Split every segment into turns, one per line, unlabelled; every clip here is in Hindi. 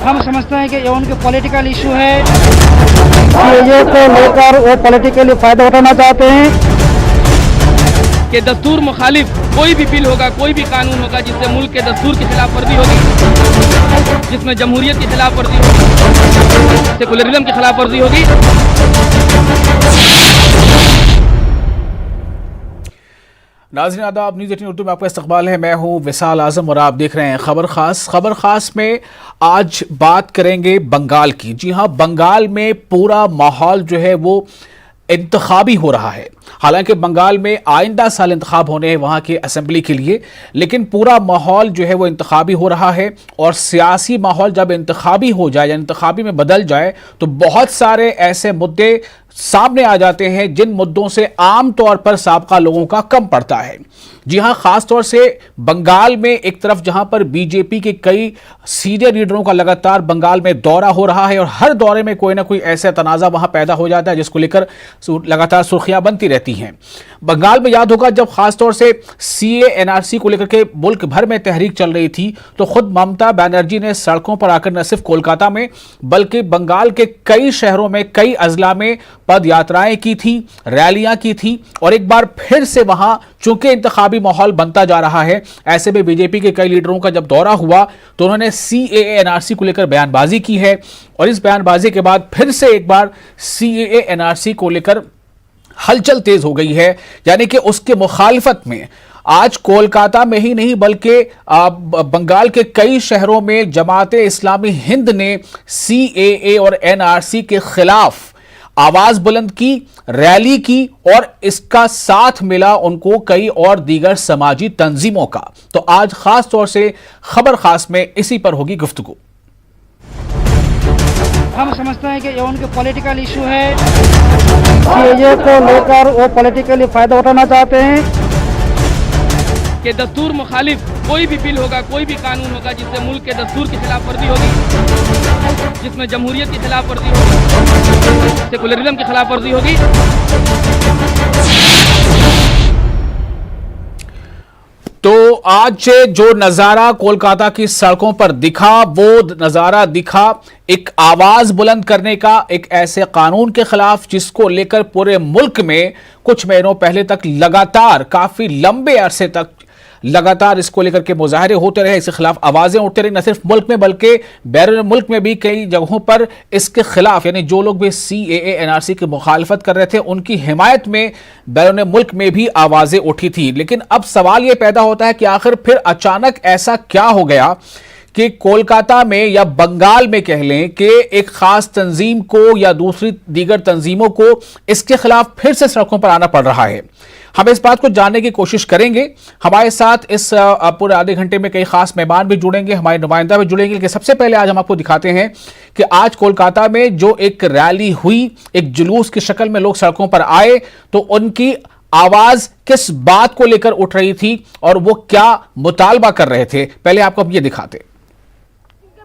हम समझते हैं कि ये उनके पॉलिटिकल इशू है, सीएए को लेकर वो पॉलिटिकली फायदा उठाना चाहते हैं
कि दस्तूर मुखालिफ कोई भी बिल होगा, कोई भी कानून होगा जिससे मुल्क के दस्तूर की खिलाफ वर्जी होगी, जिसमें जमहूरियत की खिलाफ वर्जी होगी, सेकुलरिज्म की खिलाफ वर्जी होगी।
नाज़रीन आदाब, न्यूज़ 18 उर्दू में आपका इस्तकबाल है। मैं हूं विसाल आजम और आप देख रहे हैं खबर खास। खबर खास में आज बात करेंगे बंगाल की। जी हां, बंगाल में पूरा माहौल जो है वो इंतखाबी हो रहा है। हालांकि बंगाल में आइंदा साल इंतखाब होने हैं वहां के असेंबली के लिए, लेकिन पूरा माहौल जो है वो इंतखाबी हो रहा है। और सियासी माहौल जब इंतखाबी हो जाए या इंतखाबी में बदल जाए तो बहुत सारे ऐसे मुद्दे सामने आ जाते हैं जिन मुद्दों से आम तौर पर साबका लोगों का कम पड़ता है। जी हां, खास तौर से बंगाल में एक तरफ जहां पर बीजेपी के कई सीनियर लीडरों का लगातार बंगाल में दौरा हो रहा है और हर दौरे में कोई ना कोई ऐसा तनाज़ा वहां पैदा हो जाता है जिसको लेकर लगातार सुर्खियां बनती रहती हैं। बंगाल में याद होगा जब खास तौर से सीए एनआरसी को लेकर के मुल्क भर में तहरीक चल रही थी तो खुद ममता बनर्जी ने सड़कों पर आकर न सिर्फ कोलकाता में बल्कि बंगाल के कई शहरों में, कई अजला में पद यात्राएं की थी, रैलियां की थी। और एक बार फिर से वहां चूंकि इंतखाबी माहौल बनता जा रहा है, ऐसे में बीजेपी के कई लीडरों का जब दौरा हुआ तो उन्होंने सीएए एनआरसी को लेकर बयानबाजी की है। और इस बयानबाजी के बाद फिर से एक बार सीएए एनआरसी को लेकर हलचल तेज हो गई है। यानी कि उसके मुखालिफत में आज कोलकाता में ही नहीं बल्कि बंगाल के कई शहरों में जमाते इस्लामी हिंद ने सीएए और एनआरसी के खिलाफ आवाज बुलंद की, रैली की और इसका साथ मिला उनको कई और दीगर समाजी तंजीमों का। तो आज खास तौर से खबर खास में इसी पर होगी गुफ्तगू।
हम समझते हैं कि ये उनके पॉलिटिकल इशू है, सीएए को लेकर वो पॉलिटिकली फायदा उठाना चाहते हैं
कि दस्तूर मुखालिफ कोई भी बिल होगा, कोई भी कानून होगा जिससे मुल्क के दस्तूर की खिलाफ वर्जी होगी, जिसमें जमहूरियत की खिलाफ वर्जी होगी, सेकुलरिज्म की खिलाफ वर्जी होगी।
तो आज जो नजारा कोलकाता की सड़कों पर दिखा वो नजारा दिखा एक आवाज बुलंद करने का, एक ऐसे कानून के खिलाफ जिसको लेकर पूरे मुल्क में कुछ महीनों पहले तक लगातार, काफी लंबे अरसे तक लगातार इसको लेकर के मुजाहरे होते रहे, इसके खिलाफ आवाजें उठते रही, न सिर्फ मुल्क में बल्कि बैरून मुल्क में भी कई जगहों पर इसके खिलाफ, यानी जो लोग भी सीएए एनआरसी की मुखालफत कर रहे थे उनकी हिमायत में बैरून मुल्क में भी आवाजें उठी थी। लेकिन अब सवाल यह पैदा होता है कि आखिर फिर अचानक ऐसा क्या हो गया कि कोलकाता में या बंगाल में कह लें कि एक खास तंजीम को या दूसरी दीगर तंजीमों को इसके खिलाफ फिर से सड़कों पर आना पड़ रहा है। हम इस बात को जानने की कोशिश करेंगे। हमारे साथ इस पूरे आधे घंटे में कई खास मेहमान भी जुड़ेंगे, हमारे नुमाइंदा भी जुड़ेंगे। लेकिन सबसे पहले आज हम आपको दिखाते हैं कि आज कोलकाता में जो एक रैली हुई, एक जुलूस की शक्ल में लोग सड़कों पर आए, तो उनकी आवाज किस बात को लेकर उठ रही थी और वो क्या मुतालबा कर रहे थे, पहले आपको हम ये दिखाते।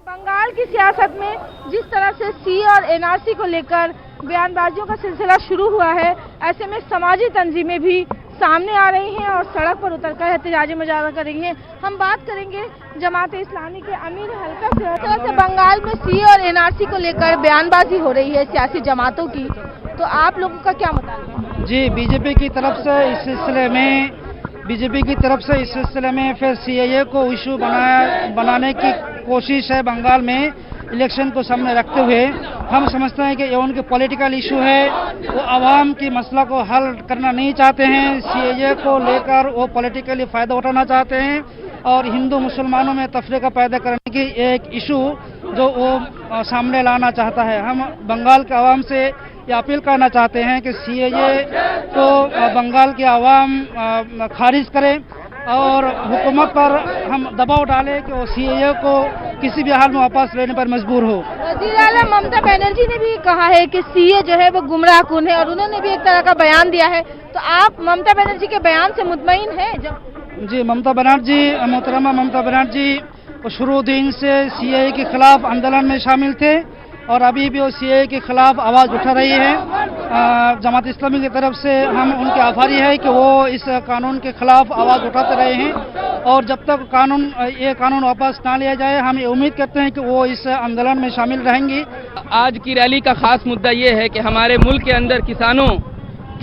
बंगाल की सियासत में जिस तरह से सी और एनआरसी को लेकर बयानबाजियों का सिलसिला शुरू हुआ है, ऐसे में समाजी तंजीमें भी सामने आ रही हैं और सड़क पर उतरकर एहतजाजी मुजाहरा कर रही हैं। हम बात करेंगे जमात इस्लामी के अमीर हल्का से। इस तरह से बंगाल में सी और एनआरसी को लेकर बयानबाजी हो रही है सियासी जमातों की, तो आप लोगों का क्या मुताबिक?
जी, बीजेपी की तरफ से इस सिलसिले में फिर सीएए को इशू बनाने की कोशिश है। बंगाल में इलेक्शन को सामने रखते हुए हम समझते हैं कि ये उनके पॉलिटिकल इशू है, वो आवाम की मसला को हल करना नहीं चाहते हैं। सीएए को लेकर वो पॉलिटिकली फ़ायदा उठाना चाहते हैं और हिंदू मुसलमानों में तफरीका पैदा करने की एक इशू जो वो सामने लाना चाहता है। हम बंगाल के आवाम से ये अपील करना चाहते हैं कि सीएए को बंगाल की आवाम खारिज करें और हुकूमत पर हम दबाव डालें कि वो सीएए को किसी भी हाल में वापस लेने पर मजबूर हो।
वज़ीर आला ममता बनर्जी ने भी कहा है कि सीए जो है वो गुमराह कुन है और उन्होंने भी एक तरह का बयान दिया है, तो आप ममता बनर्जी के बयान से मुतमईन हैं?
जी, मोहतरमा ममता बनर्जी शुरू दिन से सीएए के खिलाफ आंदोलन में शामिल थे और अभी भी वो सीएए के खिलाफ आवाज उठा रही है जमात इस्लामी की तरफ से हम उनके आभारी है कि वो इस कानून के खिलाफ आवाज़ उठाते रहे हैं और जब तक ये कानून वापस ना लिया जाए हम ये उम्मीद करते हैं कि वो इस आंदोलन में शामिल रहेंगी।
आज की रैली का खास मुद्दा ये है कि हमारे मुल्क के अंदर किसानों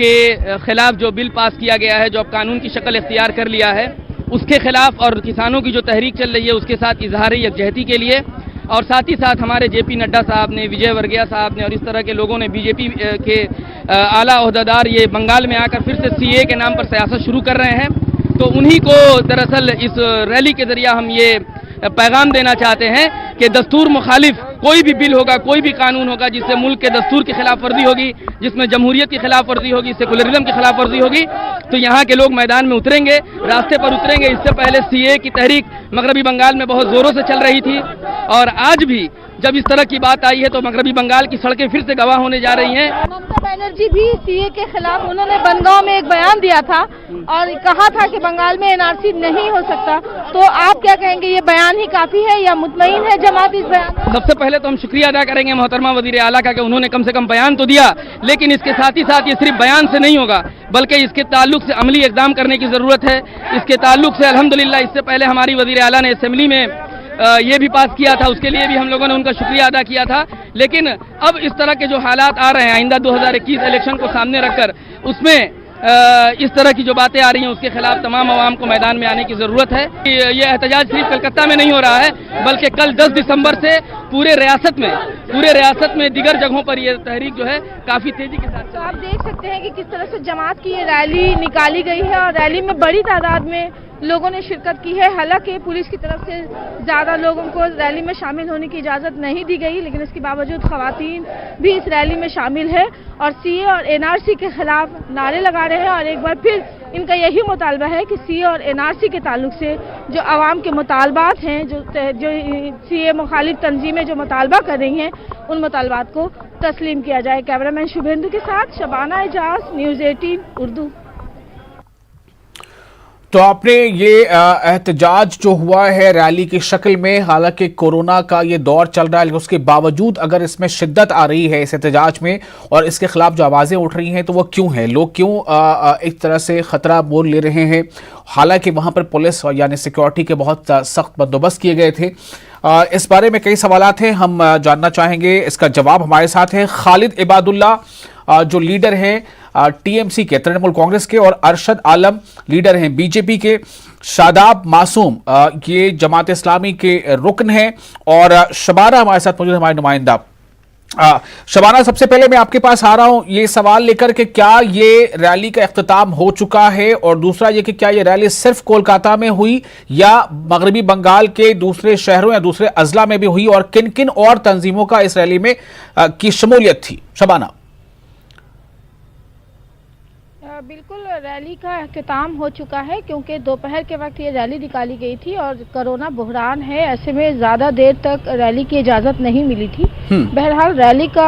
के खिलाफ जो बिल पास किया गया है, जो अब कानून की शक्ल इख्तियार कर लिया है, उसके खिलाफ और किसानों की जो तहरीक चल रही है उसके साथ इजहार यकजहती के लिए, और साथ ही साथ हमारे जेपी नड्डा साहब ने, विजय वर्गीय साहब ने और इस तरह के लोगों ने, बीजेपी के आला ओहदेदार ये बंगाल में आकर फिर से सीए के नाम पर सियासत शुरू कर रहे हैं। तो उन्हीं को दरअसल इस रैली के जरिए हम ये पैगाम देना चाहते हैं कि दस्तूर मुखालिफ कोई भी बिल होगा, कोई भी कानून होगा जिससे मुल्क के दस्तूर की खिलाफ वर्जी होगी, जिसमें जमहूरियत की खिलाफ वर्जी होगी, सेकुलरिज्म की खिलाफ वर्जी होगी, तो यहाँ के लोग मैदान में उतरेंगे, रास्ते पर उतरेंगे। इससे पहले सीए की तहरीक मगरबी बंगाल में बहुत जोरों से चल रही थी और आज भी जब इस तरह की बात आई है तो मगरबी बंगाल की सड़कें फिर से गवाह होने जा रही हैं।
ममता बनर्जी भी सीए के खिलाफ उन्होंने बनगांव में एक बयान दिया था और कहा था कि बंगाल में एनआरसी नहीं हो सकता, तो आप क्या कहेंगे, ये बयान ही काफी है या मुतमईन है जमात इस बयान?
सबसे पहले तो हम शुक्रिया अदा करेंगे मोहतरमा वजीर आला का कि उन्होंने कम से कम बयान तो दिया, लेकिन इसके साथ ही साथ ये सिर्फ बयान से नहीं होगा बल्कि इसके ताल्लुक से अमली इकदाम करने की जरूरत है। इसके ताल्लुक से अल्हम्दुलिल्लाह इससे पहले हमारी वजीर आला ने असेंबली में ये भी पास किया था, उसके लिए भी हम लोगों ने उनका शुक्रिया अदा किया था। लेकिन अब इस तरह के जो हालात आ रहे हैं आइंदा 2021 इलेक्शन को सामने रखकर, उसमें इस तरह की जो बातें आ रही हैं उसके खिलाफ तमाम अवाम को मैदान में आने की जरूरत है। ये एहतजाज सिर्फ कलकत्ता में नहीं हो रहा है बल्कि कल 10 दिसंबर से पूरे रियासत में दीगर जगहों पर ये तहरीक जो है काफी तेजी के साथ।
तो आप देख सकते हैं कि किस तरह से जमात की ये रैली निकाली गई है और रैली में बड़ी तादाद में लोगों ने शिरकत की है। हालांकि पुलिस की तरफ से ज्यादा लोगों को रैली में शामिल होने की इजाजत नहीं दी गई, लेकिन इसके बावजूद खवातीन भी इस रैली में शामिल है और सीए और एनआरसी के खिलाफ नारे लगा रहे हैं। और एक बार फिर इनका यही मुतालबा है कि सीए और एनआरसी के ताल्लुक से जो आवाम के मुतालबात हैं, जो सीए मुखालिफ तंजीमें जो मुतालबा कर रही हैं, उन मुतालबात को तस्लीम किया जाए। कैमरामैन शुभेंदु के साथ शबाना एजाज, न्यूज़ 18 उर्दू।
तो आपने ये एहतजाज जो हुआ है रैली की शक्ल में, हालांकि कोरोना का ये दौर चल रहा है लेकिन उसके बावजूद अगर इसमें शिद्दत आ रही है इस एहतजाज में और इसके खिलाफ जो आवाज़ें उठ रही हैं तो वो क्यों है, लोग क्यों एक तरह से ख़तरा मोल ले रहे हैं। हालांकि वहाँ पर पुलिस यानी सिक्योरिटी के बहुत सख्त बंदोबस्त किए गए थे। इस बारे में कई सवालात हैं, हम जानना चाहेंगे, इसका जवाब हमारे साथ है खालिद इबादुल्ला जो लीडर हैं टीएमसी के, तृणमूल कांग्रेस के, और अरशद आलम लीडर हैं बीजेपी के, शादाब मासूम ये जमात इस्लामी के रुकन हैं और शबाना हमारे साथ मौजूद हमारे नुमाइंदा। शबाना, सबसे पहले मैं आपके पास आ रहा हूं ये सवाल लेकर कि क्या ये रैली का इख्तिताम हो चुका है, और दूसरा ये कि क्या ये रैली सिर्फ कोलकाता में हुई या मगरबी बंगाल के दूसरे शहरों या दूसरे अजला में भी हुई, और किन किन और तंजीमों का इस रैली में की शमूलियत थी? शबाना।
बिल्कुल, रैली का अख्तिताम हो चुका है क्योंकि दोपहर के वक्त ये रैली निकाली गई थी और कोरोना बुहरान है, ऐसे में ज़्यादा देर तक रैली की इजाज़त नहीं मिली थी। बहरहाल रैली का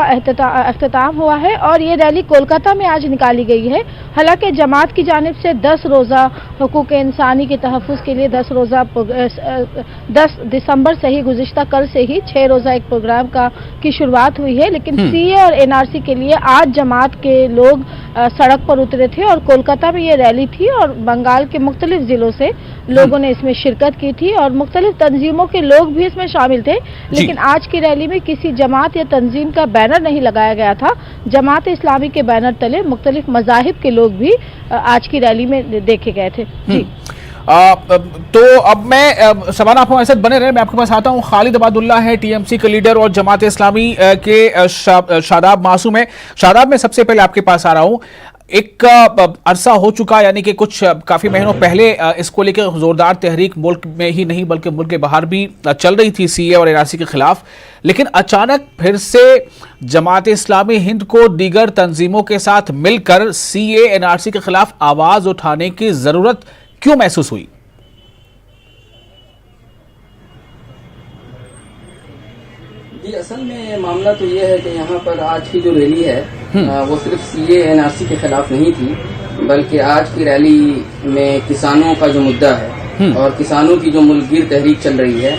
अख्तिताम हुआ है और ये रैली कोलकाता में आज निकाली गई है। हालांकि जमात की जानिब से 10 रोज़ा हुकूक इंसानी के तहफ़्फ़ुज़ के लिए 10 रोज़ा 10 दिसंबर से ही, गुज़िश्ता कल से ही 6 रोज़ा एक प्रोग्राम की शुरुआत हुई है। लेकिन सीए और एनआरसी के लिए आज जमात के लोग सड़क पर उतरे थे और कोलकाता में ये रैली थी और बंगाल के मुख्तलिफ जिलों से लोगों ने इसमें शिरकत की थी और मुख्तलिफ तंजीमों के लोग भी इसमें शामिल थे। लेकिन आज की रैली में किसी जमात या तंजीम का बैनर नहीं लगाया गया था। जमात इस्लामी के बैनर तले मुख्तलिफ मज़ाहिब के लोग भी आज की रैली में देखे गए थे। जी
तो अब मैं शबाना, आप हमारे साथ बने रहे, मैं आपके पास आता हूँ। खालिद इबादुल्ला है टीएमसी के लीडर और जमात इस्लामी के शादाब मासूम है। शादाब, मैं सबसे पहले आपके पास आ रहा हूँ। एक अरसा हो चुका, यानी कि कुछ काफ़ी महीनों पहले इसको लेकर जोरदार तहरीक मुल्क में ही नहीं बल्कि मुल्क के बाहर भी चल रही थी सीए और एनआरसी के खिलाफ, लेकिन अचानक फिर से जमात इस्लामी हिंद को दीगर तंजीमों के साथ मिलकर सीए एनआरसी के खिलाफ आवाज़ उठाने की ज़रूरत क्यों महसूस हुई?
जी, असल में मामला तो ये है कि यहाँ पर आज की जो रैली है वो सिर्फ सीए एनआरसी के खिलाफ नहीं थी, बल्कि आज की रैली में किसानों का जो मुद्दा है और किसानों की जो मुल्कगीर तहरीक चल रही है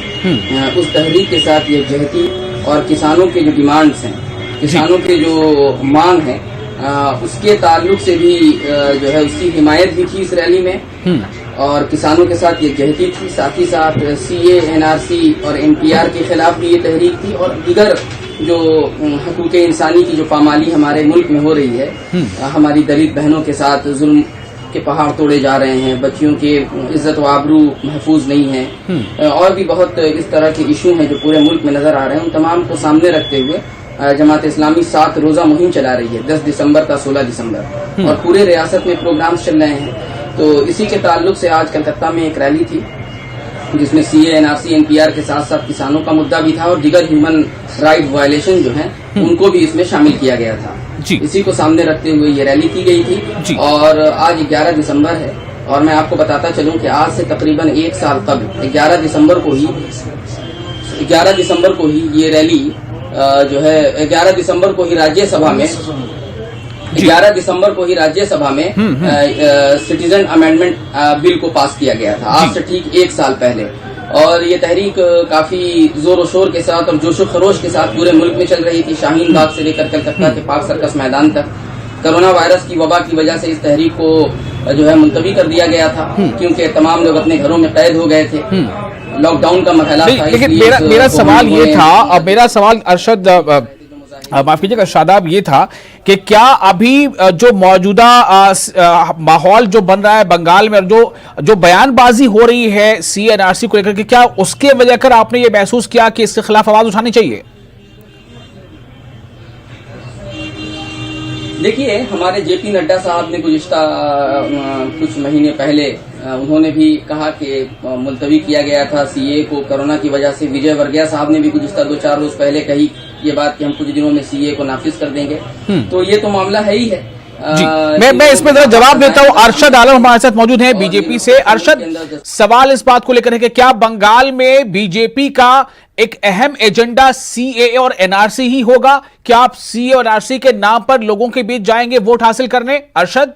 उस तहरीक के साथ यकजहती और किसानों के जो डिमांड्स हैं, किसानों के जो मांग है उसके ताल्लुक से भी जो है उसकी हिमायत भी थी इस रैली में और किसानों के साथ ये जहती थी। साथ ही साथ सीए, एनआरसी और एनपीआर के खिलाफ भी ये तहरीक थी और दीगर जो हकूक़ इंसानी की जो पामाली हमारे मुल्क में हो रही है, हमारी दलित बहनों के साथ जुल्म के पहाड़ तोड़े जा रहे हैं, बच्चियों के इज्जत व आबरू महफूज नहीं है और भी बहुत इस तरह के इशू हैं जो पूरे मुल्क में नजर आ रहे हैं। उन तमाम को सामने रखते हुए जमात इस्लामी 7 रोजा मुहिम चला रही है, 10 दिसंबर का 16 दिसंबर और पूरे रियासत में प्रोग्राम चल रहे हैं। तो इसी के ताल्लुक से आज कलकत्ता में एक रैली थी जिसमें सीए, एनआरसी, एनपीआर के साथ साथ किसानों का मुद्दा भी था और दीगर ह्यूमन राइट वायलेशन जो हैं उनको भी इसमें शामिल किया गया था। इसी को सामने रखते हुए ये रैली की गई थी और आज 11 दिसंबर है और मैं आपको बताता चलूं कि आज से तकरीबन 1 साल कबल 11 दिसंबर को ही ये रैली जो है 11 दिसंबर को ही राज्यसभा में 11 दिसंबर को ही राज्यसभा में सिटीजन अमेंडमेंट बिल को पास किया गया था, आज से ठीक 1 साल पहले। और ये तहरीक काफी जोर शोर के साथ और जोशो खरोश के साथ पूरे मुल्क में चल रही थी, शाहीन बाग से लेकर कलकत्ता के पाक सर्कस मैदान तक। कोरोना वायरस की वबा की वजह से इस तहरीक को जो है मुलतवी कर दिया गया था क्योंकि तमाम लोग अपने घरों में कैद हो गए थे, लॉकडाउन का मसला था।
लेकिन मेरा सवाल ये था, अब मेरा सवाल अरशद माफ कीजिएगा शादाब, ये था कि क्या अभी जो मौजूदा माहौल जो बन रहा है बंगाल में और जो बयानबाजी हो रही है सीएनआरसी को लेकर के, क्या उसके वजह कर आपने ये महसूस किया कि इसके खिलाफ आवाज उठानी चाहिए?
देखिए, हमारे जेपी नड्डा साहब ने गुज़िश्ता कुछ महीने पहले उन्होंने भी कहा कि मुलतवी किया गया था सीए को कोरोना की वजह से। विजय वर्गिया साहब ने भी गुज़िश्ता 2-4 रोज पहले कही ये बात कि हम कुछ दिनों में सीए को नाफिज कर देंगे। तो ये तो मामला है ही है।
जी, मैं इसमें जरा जवाब देता हूं। अरशद आलम हमारे साथ मौजूद हैं बीजेपी से। अरशद, सवाल इस बात को लेकर है कि क्या बंगाल में बीजेपी का एक अहम एजेंडा सीएए और एनआरसी ही होगा? क्या आप सीए और एनआरसी के नाम पर लोगों के बीच जाएंगे वोट हासिल करने? अरशद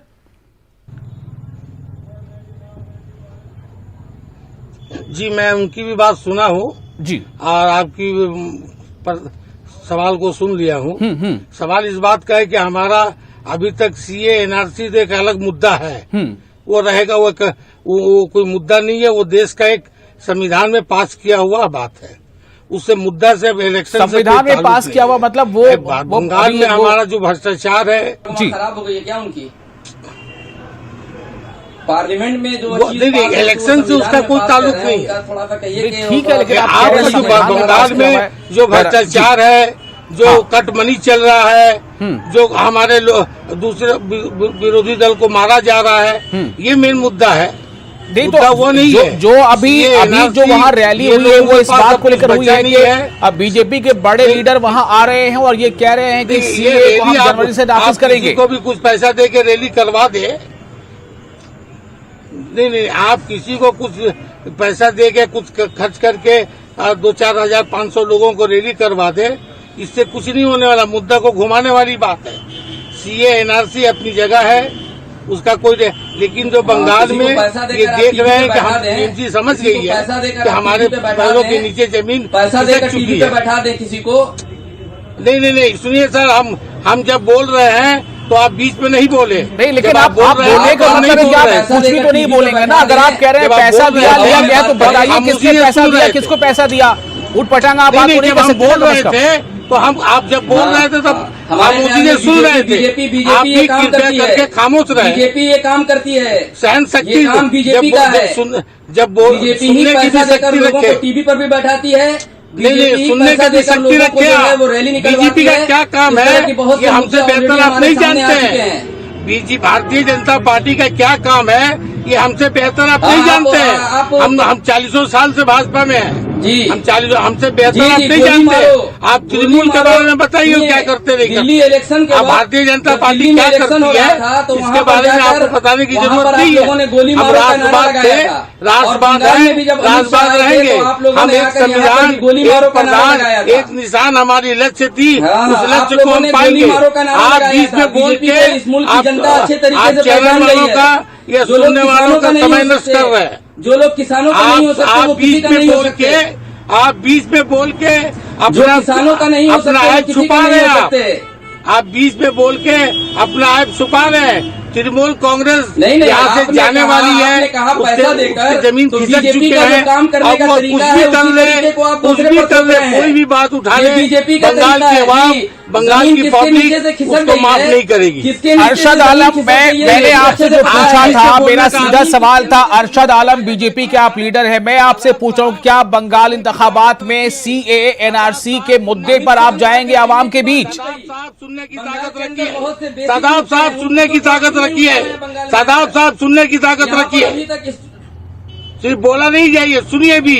जी, मैं उनकी भी बात सुना हूँ
जी
और आपकी सवाल को सुन लिया हूँ। सवाल इस बात का है कि हमारा अभी तक सीए एनआरसी तो एक अलग मुद्दा है, वो रहेगा, वो कोई मुद्दा नहीं है, वो देश का एक संविधान में पास किया हुआ बात है। उससे मुद्दा से इलेक्शन
संविधान में पास किया हुआ मतलब वो
बंगाल में हमारा जो भ्रष्टाचार है
जी खराब हो गई है क्या उनकी पार्लियामेंट में जो
इलेक्शन से उसका कोई ताल्लुक नहीं है।
थोड़ा सा कहिए कि
ठीक है, लेकिन
आपका जो बंगाल में जो भ्रष्टाचार है, जो कट मनी चल रहा है, जो हमारे दूसरे विरोधी दल को मारा जा रहा है, ये मेन मुद्दा है।
नहीं तो वो नहीं है जो अभी जो वहाँ रैली हुई है वो इस बात को लेकर हुई है कि अब बीजेपी के बड़े लीडर वहाँ आ रहे हैं और ये कह रहे हैं कि सीए को हम जनवरी से नाफिज करेंगे।
को भी कुछ पैसा दे के रैली करवा दे, नहीं, आप किसी को कुछ पैसा दे के कुछ खर्च करके 2-4 हजार 500 लोगों को रैली करवा दे, इससे कुछ नहीं होने वाला। मुद्दा को घुमाने वाली बात है। सीए एनआरसी अपनी जगह है, उसका कोई, लेकिन जो बंगाल में ये देख रहे हैं कि हम टीएमसी समझ गई है कि हमारे पैरों के नीचे जमीन
पैसा देकर टीवी पे बैठा दे किसी को।
नहीं, सुनिए सर, हम जब बोल रहे हैं तो आप बीच में नहीं बोले।
नहीं, लेकिन आप बोलने का मतलब है कि आप कुछ भी तो नहीं बोलेंगे ना। अगर आप कह रहे हैं पैसा लिया गया तो बताइए किसने पैसा दिया, किसको पैसा दिया। उठ पटांगा आप बात नहीं कर सकते।
बोल रहे थे तो आप जब बोल रहे थे तब हम उसी ने सुन रहे थे।
बीजेपी ये काम करती है,
खामोश रहे।
बीजेपी ये काम करती है,
सहन शक्ति
काम बीजेपी का है।
जब बीजेपी ही पैसा देकर लोगों को टीवी पर भी बैठाती है। नहीं, सुनने की शक्ति रखे।
वो रैली
बीजेपी का क्या काम है ये हमसे बेहतर आप नहीं जानते हैं। भारतीय जनता पार्टी का क्या काम है ये हमसे बेहतर आप नहीं जानते हैं। हम 40 साल से भाजपा में हैं जी, हमसे बेहतर आप नहीं जानते। आप तृणमूल के बारे में बताइए क्या करते नहीं।
दिल्ली इलेक्शन के
भारतीय जनता पार्टी क्या करती है इसके बारे में आपको बताने की जरूरत नहीं है। हम राष्ट्रवाद थे, राष्ट्रवाद रहेंगे। हम एक संविधान, एक प्रधान, एक निशान हमारी लक्ष्य थी, उस लक्ष्य को हम पाएंगे। आप बीच में बोल के आप चैनल वालों का या सुनने वालों का समय नष्ट कर रहे हैं।
जो लोग किसानों का नहीं हो सकते वो किसी का नहीं हो सकते।
आप बीच में बोल के
जो किसानों का नहीं हो सकता
छुपा रहे हैं। आप बीच में बोल के अपना ऐप छुपा रहे हैं। तृणमूल कांग्रेस
नहीं,
यहाँ से जाने वाली है,
पैसा देकर
जमीन
तो
खिसक
बीजेपी
चुके
का जो
हैं,
काम करने
अब
का
वो
तरीका
कुछ
है,
भी
उसी
कर
तरीके को आप दूसरे पर थोप रहे हैं।
कोई भी बात उठा ले,
बीजेपी का
बंगाल
तरीका
की
है
आवाम,
कि
बंगाल
जमीन
की
किसके नीचे से
पब्लिक
खिसक
उसको
गई
माफ
है,
नहीं करेगी।
किसके नीचे से
अरशद
जमीन
आलम,
खिसक गई है,
मैंने
ये
आपसे
अच्छे
जो
से
पूछा
पता है।
था,
इसको
मेरा
बोलना
सीधा
था।
सवाल था, अरशद आलम बीजेपी के आप लीडर हैं, मैं आपसे पूछ रहा हूं क्या बंगाल इंतखाबात में सीएए एनआरसी के मुद्दे पर आप जाएंगे आवाम के बीच?
साहब सुनने की ताकत रखी है, सादाब साहब सुनने की ताकत रखी है, सादाब साहब सुनने की ताकत रखी है। सिर्फ बोला नहीं जाइए, सुनिए भी,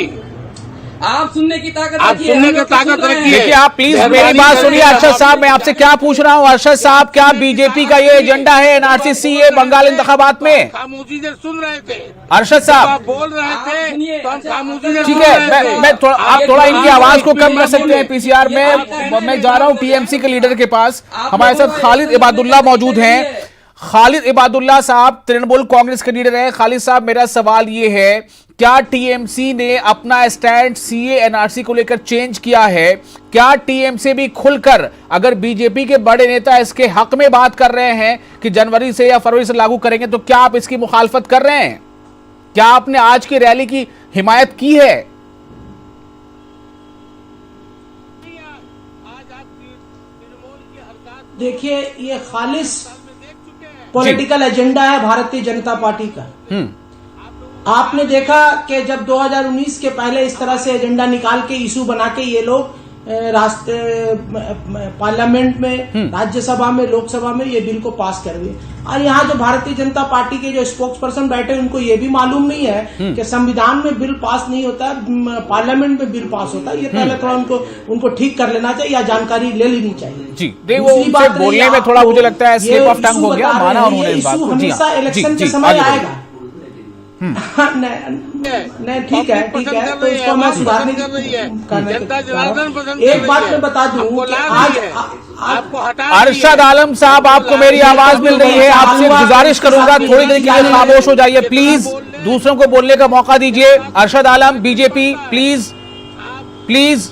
आप सुनने की ताकत
आप
रखिए,
सुनने
हम
की
लोग तो
ताकत
सुन रहे हैं।
रखिए।
देखिए आप प्लीज मेरी बात सुनिए अरशद साहब, मैं आपसे क्या पूछ रहा हूं अरशद साहब, क्या बीजेपी का ये एजेंडा है एनआरसी सीए बंगाल इंतखाबात में?
खामोशी से सुन रहे थे,
अरशद साहब
आप बोल रहे थे तो हम खामोशी से
ठीक
सुन
है,
रहे थे।
मैं थोड़ा, आप थोड़ा इनकी आवाज को कम कर सकते हैं पीसीआर में। मैं जा रहा हूं टीएमसी के लीडर के पास, हमारे साथ खालिद इबादुल्ला मौजूद हैं। खालिद इबादुल्ला साहब तृणमूल कांग्रेस के लीडर हैं। खालिद साहब मेरा सवाल ये है, क्या टीएमसी ने अपना स्टैंड सीए एनआरसी को लेकर चेंज किया है? क्या टीएमसी भी खुलकर, अगर बीजेपी के बड़े नेता इसके हक में बात कर रहे हैं कि जनवरी से या फरवरी से लागू करेंगे, तो क्या आप इसकी मुखालफत कर रहे हैं? क्या आपने आज की रैली की हिमायत की है?
देखिए, ये खालिस पॉलिटिकल एजेंडा है भारतीय जनता पार्टी का। आपने देखा कि जब 2019 के पहले इस तरह से एजेंडा निकाल के इशू बना के ये लोग पार्लियामेंट में, राज्यसभा में, लोकसभा में ये बिल को पास कर दिए। और यहाँ जो भारतीय जनता पार्टी के जो स्पोक्स पर्सन बैठे उनको ये भी मालूम नहीं है कि संविधान में बिल पास नहीं होता, पार्लियामेंट में बिल पास होता है। ये पहले थोड़ा उनको ठीक कर लेना चाहिए या जानकारी ले लेनी चाहिए।
जी, वो उनसे बोलने में थोड़ा मुझे लगता है स्लिप ऑफ टंग हो गया, माना उन्होंने इस बात को।
हमेशा इलेक्शन के समय आएगा। नहीं, ठीक है, तो इसको मैं सुधारने की एक बात मैं बता दूं कि आज आपको
अरशद आलम साहब, आपको मेरी आवाज मिल रही है, आपसे गुजारिश करूंगा थोड़ी देर के लिए खामोश हो जाइए प्लीज, दूसरों को बोलने का मौका दीजिए। अरशद आलम बीजेपी, प्लीज प्लीज।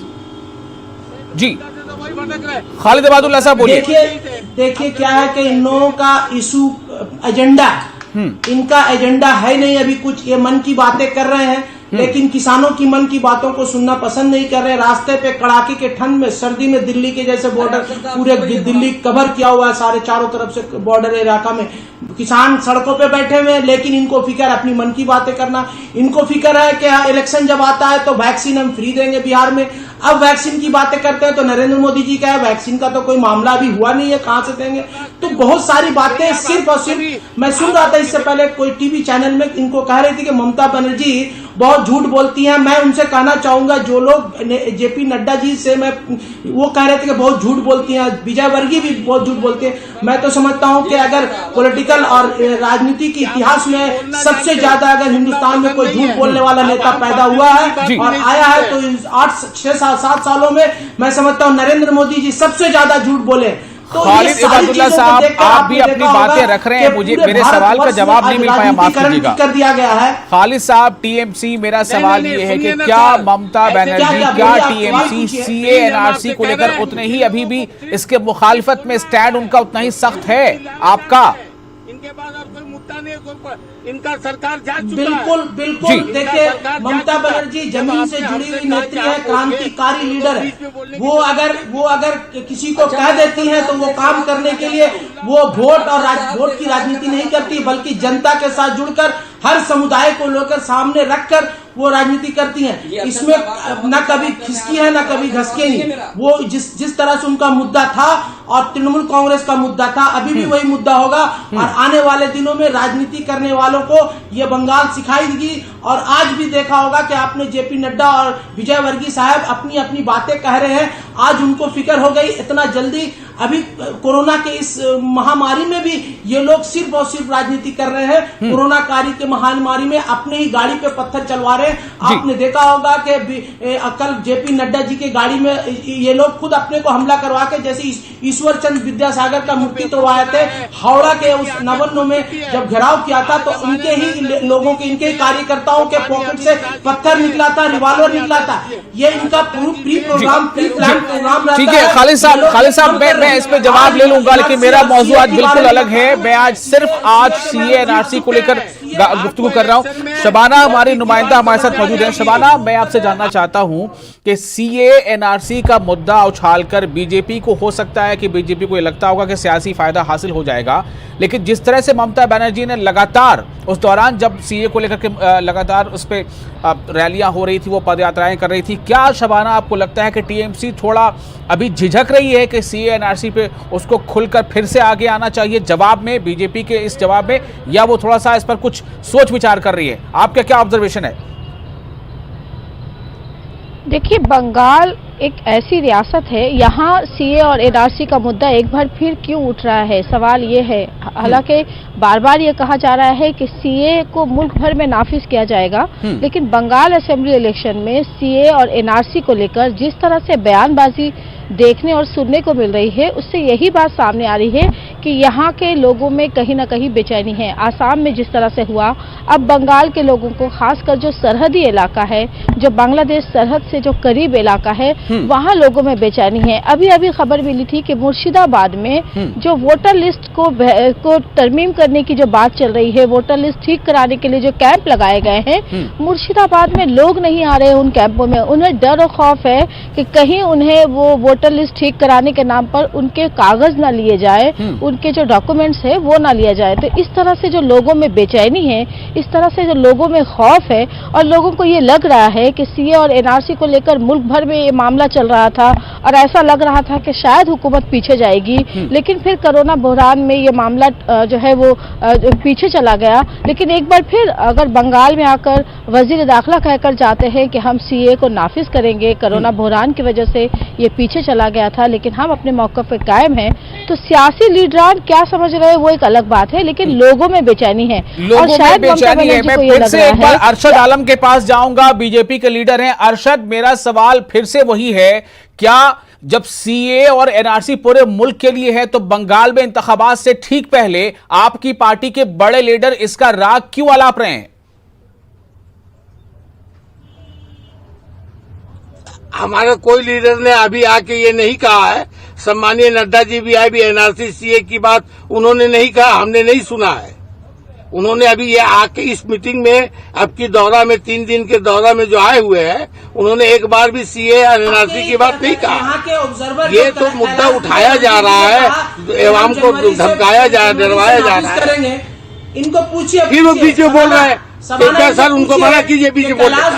जी खालिद इबादुल्ला साहब बोलिए।
देखिए क्या है कि इन लोगों का इशू एजेंडा, इनका एजेंडा है नहीं अभी कुछ। ये मन की बातें कर रहे हैं, लेकिन किसानों की मन की बातों को सुनना पसंद नहीं कर रहे। रास्ते पे कड़ाके के ठंड में, सर्दी में दिल्ली के जैसे बॉर्डर, पूरे दिल्ली कवर किया हुआ है सारे चारों तरफ से बॉर्डर इलाका में, किसान सड़कों पे बैठे हुए हैं, लेकिन इनको फिक्र अपनी मन की बातें करना। इनको फिक्र है कि इलेक्शन जब आता है तो वैक्सीन हम फ्री देंगे बिहार में। अब वैक्सीन की बातें करते हैं तो नरेंद्र मोदी जी का है, वैक्सीन का तो कोई मामला अभी हुआ नहीं है, कहां से देंगे? तो बहुत सारी बातें सिर्फ और सिर्फ, मैं सुन रहा था इससे पहले कोई टीवी चैनल में, इनको कह रही थी कि ममता बनर्जी बहुत झूठ बोलती हैं। मैं उनसे कहना चाहूंगा, जो लोग जेपी नड्डा जी से वो कह रहे थे कि बहुत झूठ बोलती हैं, विजय वर्गीय भी बहुत झूठ बोलते हैं। मैं तो समझता हूं कि अगर पॉलिटिकल और राजनीति के इतिहास में सबसे ज्यादा अगर हिंदुस्तान में कोई झूठ बोलने वाला नेता पैदा हुआ है और आया है तो 7 सालों में मैं समझता हूं नरेंद्र मोदी जी सबसे ज्यादा झूठ बोले। तो
खालिद इबादुल्ला साहब, आप भी अपनी बातें रख रहे हैं, मुझे मेरे सवाल का जवाब नहीं मिल पाया, माफ कीजिएगा।
कर दिया गया है
खालिद साहब टीएमसी, मेरा सवाल ये है कि क्या ममता बनर्जी, क्या टीएमसी सीए एनआरसी को लेकर उतने ही अभी भी इसके मुखालफत में स्टैंड उनका उतना ही सख्त है आपका?
इनके पास अब कोई मुद्दा नहीं है, इनका सरकार जा चुका
बिल्कुल
है।
बिल्कुल। देखिए, ममता बनर्जी जमीन से जुड़ी हुई नेत्री है, क्रांतिकारी लीडर है। वो अगर किसी को कह देती हैं तो वो काम करने के लिए वो वोट की राजनीति नहीं करती, बल्कि जनता के साथ जुड़कर हर समुदाय को लेकर सामने रखकर वो राजनीति करती हैं। इसमें न कभी खिसकी है, न कभी घसकेगी। वो जिस तरह से उनका मुद्दा था और तृणमूल कांग्रेस का मुद्दा था, अभी भी वही मुद्दा होगा। और आने वाले दिनों में राजनीति करने वालों को ये बंगाल सिखाई देगी। और आज भी देखा होगा कि आपने जेपी नड्डा और विजय वर्गीय साहब अपनी अपनी बातें कह रहे हैं। आज उनको फिक्र हो गई इतना जल्दी, अभी कोरोना के इस महामारी में भी ये लोग सिर्फ और सिर्फ राजनीति कर रहे हैं। कोरोना काल के महामारी में अपने ही गाड़ी पे पत्थर चलवा रहे हैं। आपने देखा होगा कि कल जेपी नड्डा जी के गाड़ी में ये लोग खुद अपने को हमला करवा के, जैसे ईश्वर चंद्र विद्यासागर का मूर्ति तोड़वाए थे हावड़ा के उस नवन्नो में जब घेराव किया था, तो उनके ही लोगों के, इनके ही कार्यकर्ताओं के पॉकेट से पत्थर निकला था, रिवॉल्वर निकला था। ये इनका pre program, pre plan program.
ठीक है खालिद साहब, मैं इस पे जवाब ले लूंगा, लेकिन मेरा मौजूद आज बिल्कुल अलग है। मैं आज सिर्फ सीए एनआरसी को लेकर गुफ्तगू कर रहा हूं। शबाना हमारी नुमाइंदा हमारे साथ मौजूद है। शबाना, मैं आपसे जानना चाहता हूं कि सीए एनआरसी का मुद्दा उछालकर बीजेपी को, हो सकता है कि बीजेपी को यह लगता होगा कि सियासी फायदा हासिल हो जाएगा, लेकिन जिस तरह से ममता बनर्जी ने लगातार उस दौरान जब सीए को लेकर के लगातार उस पर रैलियां हो रही थी, वो पदयात्राएं कर रही थी, क्या शबाना आपको लगता है कि टीएमसी थोड़ा अभी झिझक रही है कि सीए एनआरसी पे उसको खुलकर फिर से आगे आना चाहिए जवाब में, बीजेपी के इस जवाब में, या वो थोड़ा सा इस पर कुछ सोच विचार कर रही है? आपका क्या ऑब्जर्वेशन है?
देखिए, बंगाल एक ऐसी रियासत है, यहाँ सीए और एनआरसी का मुद्दा एक बार फिर क्यों उठ रहा है, सवाल ये है। हालांकि बार बार ये कहा जा रहा है कि सीए को मुल्क भर में नाफिज किया जाएगा, लेकिन बंगाल असेंबली इलेक्शन में सीए और एनआरसी को लेकर जिस तरह से बयानबाजी देखने और सुनने को मिल रही है, उससे यही बात सामने आ रही है कि यहाँ के लोगों में कहीं ना कहीं बेचैनी है। आसाम में जिस तरह से हुआ, अब बंगाल के लोगों को, खासकर जो सरहदी इलाका है, जो बांग्लादेश सरहद से जो करीब इलाका है, वहाँ लोगों में बेचैनी है। अभी अभी खबर मिली थी कि मुर्शिदाबाद में जो वोटर लिस्ट को तरमीम करने की जो बात चल रही है, वोटर लिस्ट ठीक कराने के लिए जो कैंप लगाए गए हैं, मुर्शिदाबाद में लोग नहीं आ रहे उन कैंपों में। उन्हें डर और खौफ है कि कहीं उन्हें वो वोटर लिस्ट ठीक कराने के नाम पर उनके कागज ना लिए जाए, उनके जो डॉक्यूमेंट्स है वो ना लिया जाए। तो इस तरह से जो लोगों में बेचैनी है, इस तरह से जो लोगों में खौफ है, और लोगों को ये लग रहा है कि सीए और एनआरसी को लेकर मुल्क भर में ये मामला चल रहा था और ऐसा लग रहा था कि शायद हुकूमत पीछे जाएगी, लेकिन फिर कोरोना बहरान में ये मामला जो है वो पीछे चला गया। लेकिन एक बार फिर अगर बंगाल में आकर वजीर दाखिला कहकर जाते हैं कि हम सीए को नाफिज करेंगे, कोरोना बहरान की वजह से ये पीछे चला गया था, लेकिन हम अपने मौक़िफ़ पे कायम हैं, तो सियासी लीडरान क्या समझ रहे हैं वो एक अलग बात है, लेकिन लोगों में बेचैनी है। और शायद बेचैनी है।
मैं फिर से एक बार अरशद आलम के पास जाऊंगा, बीजेपी के लीडर हैं। अरशद, मेरा सवाल फिर से वही है, क्या जब सीए और एनआरसी पूरे मुल्क के लिए है, तो बंगाल में इंतखाबात से ठीक पहले आपकी पार्टी के बड़े लीडर इसका राग क्यों अलाप रहे हैं?
हमारे कोई लीडर ने अभी आके ये नहीं कहा है। सम्मानीय नड्डा जी भी आए, भी एनआरसी सीए की बात उन्होंने नहीं कहा, हमने नहीं सुना है। उन्होंने अभी ये आके इस मीटिंग में, अब की दौरा में, 3 दिन के दौरा में जो आए हुए हैं, उन्होंने एक बार भी सीए और एनआरसी की बात नहीं कहा। ये तो मुद्दा उठाया जा रहा है, एवं को धमकाया जा, डरवाया जा रहा है।
इनको पूछिए,
फिर वो बीच में बोल रहे हैं। सर, उनको मना कीजिए बीच में बोलने का,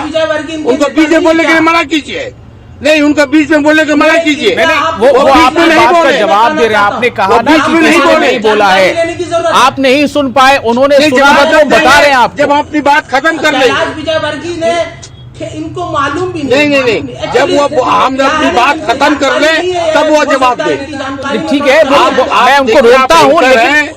उनको बीच में बोलने के लिए मना कीजिए। नहीं, उनका बीच में बोलने का मना कीजिए।
वो आपने बात का जवाब दे रहे हैं। आपने कहा ना कि किसी ने नहीं बोला है, आप नहीं सुन पाए, उन्होंने सुना, मतलब बता रहे हैं आप।
जब अपनी बात खत्म कर ले,
विजयवर्गीय ने इनको मालूम भी
नहीं, जब वो हम अपनी बात खत्म कर ले तब वो जवाब दे।
ठीक है, मैं उनको रोकता हूँ,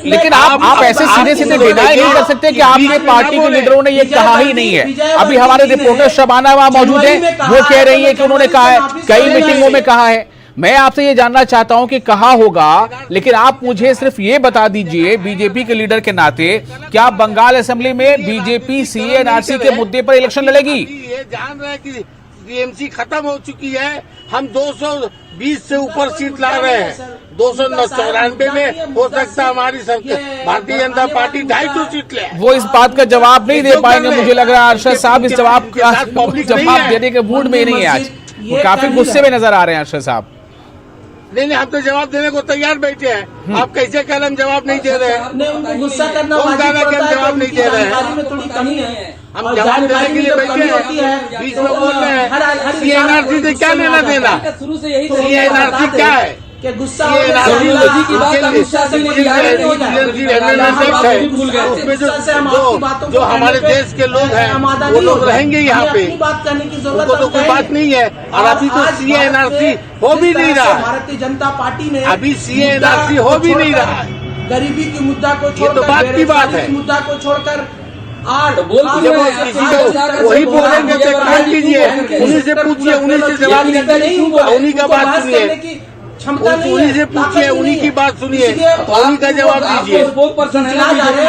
लेकिन आप ऐसे सीधे सीधे डिनाई नहीं कर सकते कि आपके पार्टी के लीडरों ने ये कहा ही नहीं है। अभी हमारे रिपोर्टर शबाना वहां मौजूद है, वो कह रही है कि उन्होंने कहा है, कई मीटिंगों में कहा है। मैं आपसे ये जानना चाहता हूं कि कहा होगा, लेकिन आप मुझे सिर्फ ये बता दीजिए बीजेपी के लीडर के नाते, क्या बंगाल असेंबली में बीजेपी सीए एनआरसी के मुद्दे पर इलेक्शन लड़ेगी?
ये जान रहे हैं कि टीएमसी खत्म हो चुकी है, हम 220 से ऊपर सीट ला रहे हैं। 294 में हो सकता है हमारी भारतीय जनता पार्टी 250 सीट ले।
वो इस बात का जवाब नहीं दे पाएंगे, मुझे लग रहा है अरशद साहब इस जवाब देने के मूड में नहीं है आज, वो काफी गुस्से में नजर आ रहे हैं अरशद साहब।
नहीं, हम तो जवाब देने को तैयार बैठे हैं। आप कैसे कह रहे हम जवाब नहीं दे रहे हैं?
उनको गुस्सा करना
जवाब नहीं दे रहे हैं,
थोड़ी कमी है।
हम जवाब देने के लिए बैठे हैं, बीच में बोल रहे हैं सीए एनआरसी से क्या लेना देना?
शुरू से यही
सीए एनआरसी क्या है?
कि गुस्सा
जो हमारे देश के लोग हैं वो लोग रहेंगे यहाँ पे,
बात करने की
उनको
जरूरत
तो कोई बात नहीं है। और अभी तो सीए एनआरसी हो भी नहीं रहा,
भारतीय जनता पार्टी ने
अभी सीए एनआरसी हो भी नहीं रहा।
गरीबी के मुद्दा को
ये तो बात की बात है,
मुद्दा को छोड़कर
वही बोलेंगे तो काम कीजिए, उन्हीं से पूछिए, उन्हीं से जवाब लीजिए, उन्हीं का बात सुनिए, उन्हीं से पूछिए, उन्हीं की बात सुनिए, उन्हीं का जवाब दीजिए।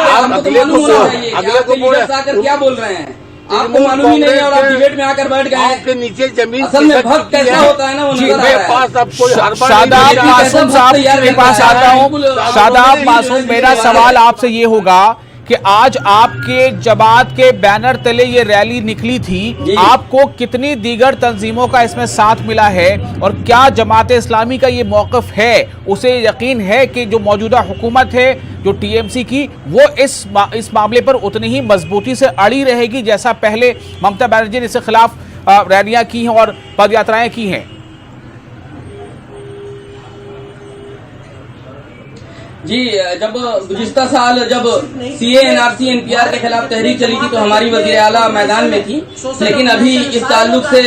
आप अगले को बोल रहे हैं,
आपको मालूम ही नहीं है और आप डिबेट में आकर बैठ गए।
आपके नीचे जमीन
असल में भक्त कैसा होता है ना वो नजर आ रहा है।
पास अब कोई
शादाब मासूम साहब के पास आता हूँ। शादाब मासूम, मेरा सवाल आपसे ये होगा कि आज आपके जमात के बैनर तले ये रैली निकली थी, आपको कितनी दीगर तंजीमों का इसमें साथ मिला है और क्या जमात इस्लामी का ये मौक़िफ़ है, उसे यकीन है कि जो मौजूदा हुकूमत है जो टीएमसी की, वो इस मामले पर उतनी ही मजबूती से अड़ी रहेगी जैसा पहले ममता बनर्जी ने इसके खिलाफ रैलियां की हैं और पदयात्राएं की हैं?
जी, जब गुज़िश्ता साल जब सीए एनआरसी एनपीआर के खिलाफ तहरीक चली थी तो हमारी वज़ीर आला मैदान में थी, लेकिन अभी इस ताल्लुक से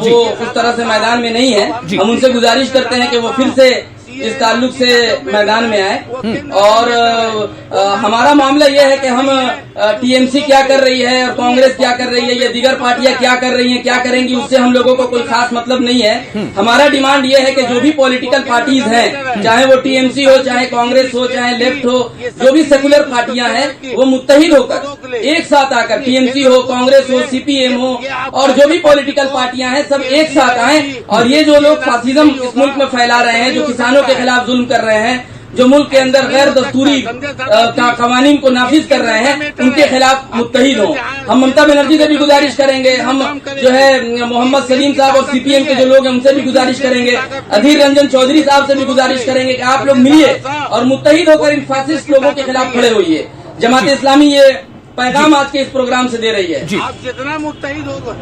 वो उस तरह से मैदान में नहीं है। हम उनसे गुजारिश करते हैं कि वो फिर से इस ताल्लुक से मैदान में आए। और हमारा मामला ये है कि हम टीएमसी क्या कर रही है और कांग्रेस क्या कर रही है, ये दीगर पार्टियां क्या कर रही हैं, क्या करेंगी, उससे हम लोगों को कोई खास मतलब नहीं है। हमारा डिमांड ये है कि जो भी पॉलिटिकल पार्टीज हैं, चाहे वो टीएमसी हो, चाहे कांग्रेस हो, चाहे लेफ्ट हो, जो भी सेकुलर पार्टियां हैं, वो मुत्तहिद होकर एक साथ आकर, टीएमसी हो, कांग्रेस हो, सीपीएम हो और जो भी पॉलिटिकल पार्टियां हैं, सब एक साथ आए और ये जो लोग फासिज्म इस मुल्क में फैला रहे हैं, जो किसानों के खिलाफ जुल्म कर रहे हैं, जो मुल्क के अंदर गैर दस्तूरी कवानीन को नाफिज कर रहे हैं, उनके खिलाफ मुत्तहिद हों। हम ममता बनर्जी से भी गुजारिश करेंगे, हम जो है मोहम्मद सलीम साहब और सीपीएम के जो लोग हैं उनसे भी गुजारिश करेंगे, अधीर रंजन चौधरी साहब से भी गुजारिश करेंगे कि आप लोग मिलिए और मुत्तहिद होकर इन फासिस्ट लोगों के खिलाफ खड़े होइए। जमात इस्लामी ये पैगाम आज के इस प्रोग्राम से दे रही है।
आप जितना मुत्तहिद होगा,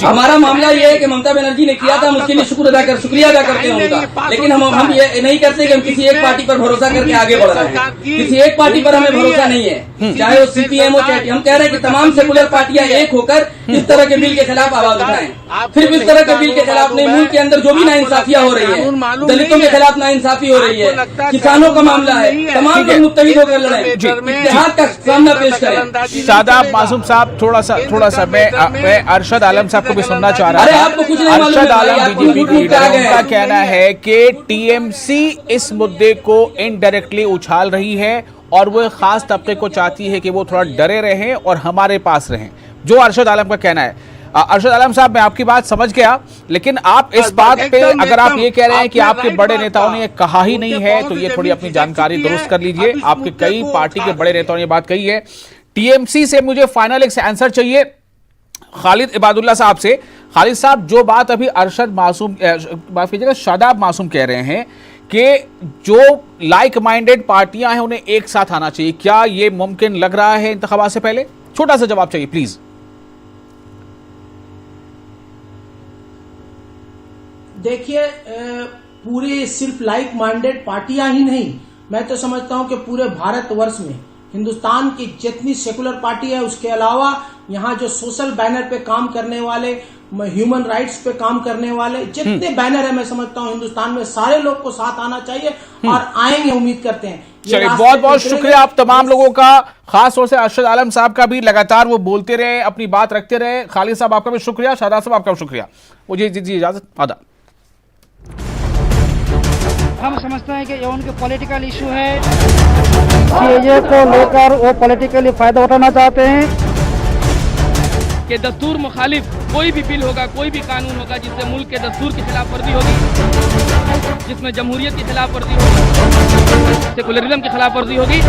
हमारा मामला ये है कि ममता बनर्जी ने किया था, हम उसके लिए शुक्रिया अदा करते हैं उनका, लेकिन हम ये नहीं करते कि हम किसी एक पार्टी पर भरोसा करके आगे बढ़ रहे हैं। किसी एक पार्टी पर हमें भरोसा नहीं है, चाहे वो सीपीएम हो, चाहे हम कह रहे हैं कि तमाम सेकुलर पार्टियां एक होकर इस तरह के बिल के खिलाफ आवाज उठाएं। सिर्फ इस तरह के बिल के खिलाफ नहीं, मुल्क के अंदर जो भी नाइंसाफियां हो रही है, दलितों के खिलाफ नाइंसाफी हो रही है, किसानों का मामला है, तमाम लोग मुत्तहिद होकर लड़ें, इत्तेहाद का सामना पेश करें।
शादाब मासूम साहब, थोड़ा सा मैं अरशद आलम साहब को भी सुनना चाह रहा हूं।
आपको कुछ नहीं मालूम है,
अरशद आलम बीजेपी के लीडर, उनका कहना है कि टीएमसी इस मुद्दे को इनडायरेक्टली उछाल रही है और वो खास तबके को चाहती है कि वो थोड़ा डरे रहें और हमारे पास रहें, जो अरशद आलम का कहना है। अरशद आलम साहब, मैं आपकी बात समझ गया, लेकिन आप इस बात पे अगर आप ये कह रहे हैं कि आपके बड़े नेताओं ने ये कहा ही नहीं है, तो ये थोड़ी अपनी जानकारी दुरुस्त कर लीजिए। आपके कई पार्टी के बड़े नेताओं ने ये बात कही है। टीएमसी से मुझे फाइनल एक आंसर चाहिए खालिद इबादुल्ला साहब से। खालिद साहब, जो बात अभी अरशद मासूम, माफ कीजिएगा, शादाब मासूम कह रहे हैं कि जो लाइक माइंडेड पार्टियां हैं उन्हें एक साथ आना चाहिए, क्या ये मुमकिन लग रहा है इंतखाबात से पहले? छोटा सा जवाब चाहिए प्लीज।
देखिए, पूरे सिर्फ लाइक माइंडेड पार्टियां ही नहीं, मैं तो समझता हूं कि पूरे भारतवर्ष में हिंदुस्तान की जितनी सेकुलर पार्टी है, उसके अलावा यहाँ जो सोशल बैनर पे काम करने वाले, ह्यूमन राइट्स पे काम करने वाले जितने बैनर है, मैं समझता हूँ हिंदुस्तान में सारे लोग को साथ आना चाहिए और आएंगे, उम्मीद करते हैं।
चलिए, बहुत बहुत शुक्रिया आप तमाम लोगों का, खास तौर से अरशद आलम साहब का भी, लगातार वो बोलते रहे, अपनी बात रखते रहे। खालिद साहब आपका भी शुक्रिया, शादाब साहब आपका भी शुक्रिया। मुझे दीजिए इजाजत, आदा।
हम समझते हैं कि ये उनके पॉलिटिकल इशू है, सीएए को लेकर वो पॉलिटिकली फायदा उठाना चाहते हैं
कि दस्तूर मुखालिफ कोई भी बिल होगा, कोई भी कानून होगा जिससे मुल्क के दस्तूर की खिलाफ वर्जी होगी, जिसमें जमहूरियत की खिलाफ वर्जी होगी, सेकुलरिज्म की खिलाफ वर्जी होगी,